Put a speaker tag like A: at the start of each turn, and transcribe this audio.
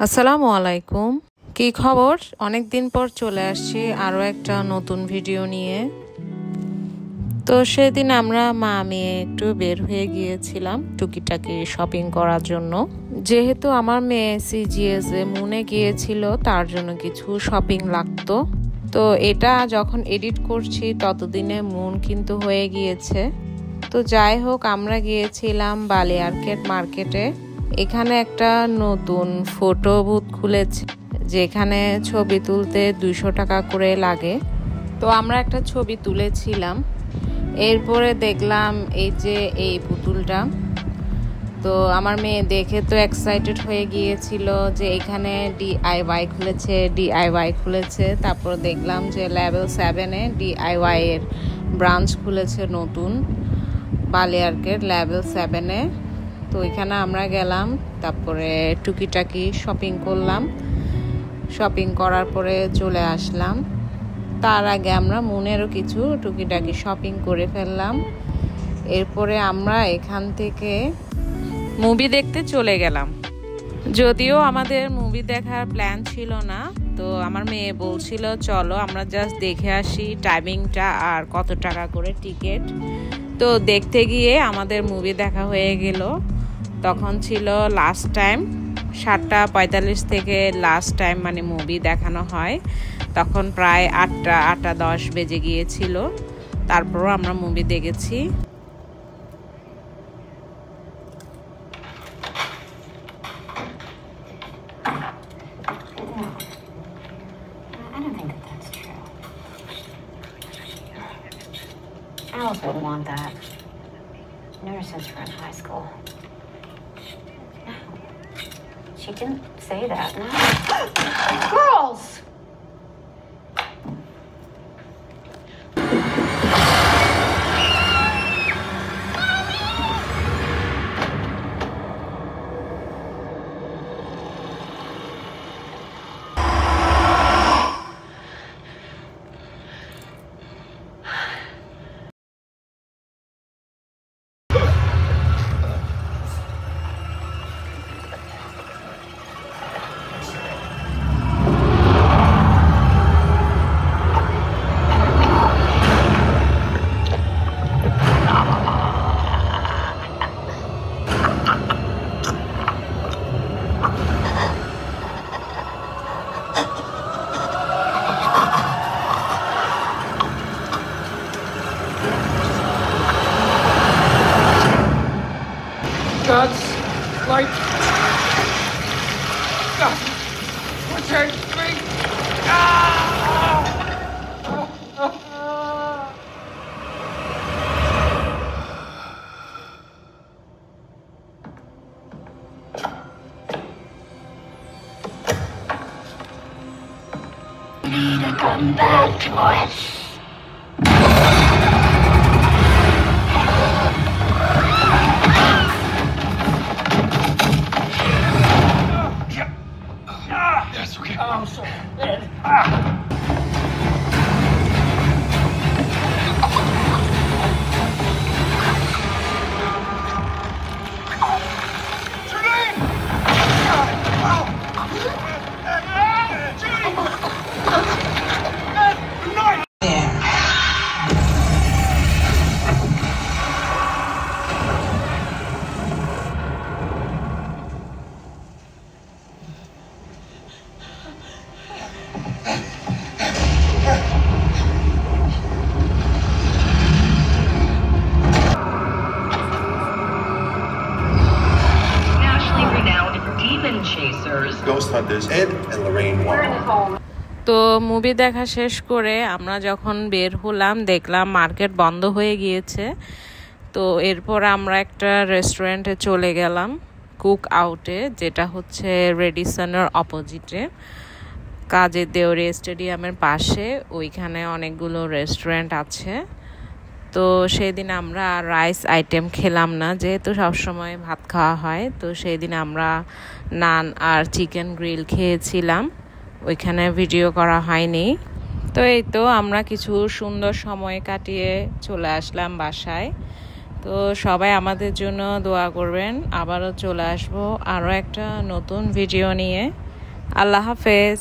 A: আসসালামু আলাইকুম। কি খবর? অনেক দিন পর চলে আসছি আরও একটা নতুন ভিডিও নিয়ে। তো সেদিন আমরা মা মেয়ে একটু বের হয়ে গিয়েছিলাম টুকিটাকি শপিং করার জন্য। যেহেতু আমার মেয়ে সিজিএস এ মুনে গিয়েছিল, তার জন্য কিছু শপিং লাগতো। তো এটা যখন এডিট করছি ততদিনে মুন কিন্তু হয়ে গিয়েছে। তো যাই হোক, আমরা গিয়েছিলাম বালিয়ারকেট মার্কেটে। এখানে একটা নতুন ফটো বুথ খুলেছে, যেখানে ছবি তুলতে 200 টাকা করে লাগে। তো আমরা একটা ছবি তুলেছিলাম। এরপরে দেখলাম এই পুতুলটা। তো আমার মেয়ে দেখে তো এক্সাইটেড হয়ে গিয়েছিল যে এখানে ডিআইওয়াই খুলেছে। তারপর দেখলাম যে লেভেল 7-এ ডিআইওয়াই এর ব্রাঞ্চ খুলেছে নতুন, বালিয়ারকেট লেভেল 7-এ। তো এখানে আমরা গেলাম, তারপরে টুকিটাকি শপিং করলাম। শপিং করার পরে চলে আসলাম। তার আগে আমরা মুনেরও কিছু টুকিটাকি শপিং করে ফেললাম। এরপরে আমরা এখান থেকে মুভি দেখতে চলে গেলাম। যদিও আমাদের মুভি দেখার প্ল্যান ছিল না, তো আমার মেয়ে বলছিল চলো আমরা জাস্ট দেখে আসি টাইমিংটা আর কত টাকা করে টিকিট। তো দেখতে গিয়ে আমাদের মুভি দেখা হয়ে গেল। তখন ছিল লাস্ট টাইম 7:45 থেকে লাস্ট টাইম মানে মুভি দেখানো হয়। তখন প্রায় 8:10 বেজে গিয়েছিল। তারপরও আমরা মুভি দেখেছি।
B: Alice wouldn't want that. Never since we're in high school. No. She didn't say that, no. Girls!
C: God's light. God, protect me.
D: Need to come back to us.
C: That's okay.
D: I'm so dead.
E: Ghost Hunters, Ed and Lorraine Wong.
A: তো movie দেখা শেষ করে আমরা যখন বের হলাম দেখলাম market বন্ধ হয়ে গিয়েছে। তো এরপর আমরা একটা রেস্টুরেন্টে চলে গেলাম, কুক আউটে, যেটা হচ্ছে রেডিসনের অপোজিটে, কাজের দেওরি স্টেডিয়ামের পাশে। ওইখানে অনেকগুলো রেস্টুরেন্ট আছে। তো সেই দিন আমরা রাইস আইটেম খেলাম না, যেহেতু সবসময় ভাত খাওয়া হয়। তো সেই দিন আমরা নান আর চিকেন গ্রিল খেয়েছিলাম। ওইখানে ভিডিও করা হয়নি। তো এই তো আমরা কিছু সুন্দর সময় কাটিয়ে চলে আসলাম বাসায়। তো সবাই আমাদের জন্য দোয়া করবেন আবারও চলে আসবো আরও একটা নতুন ভিডিও নিয়ে আল্লাহ হাফেজ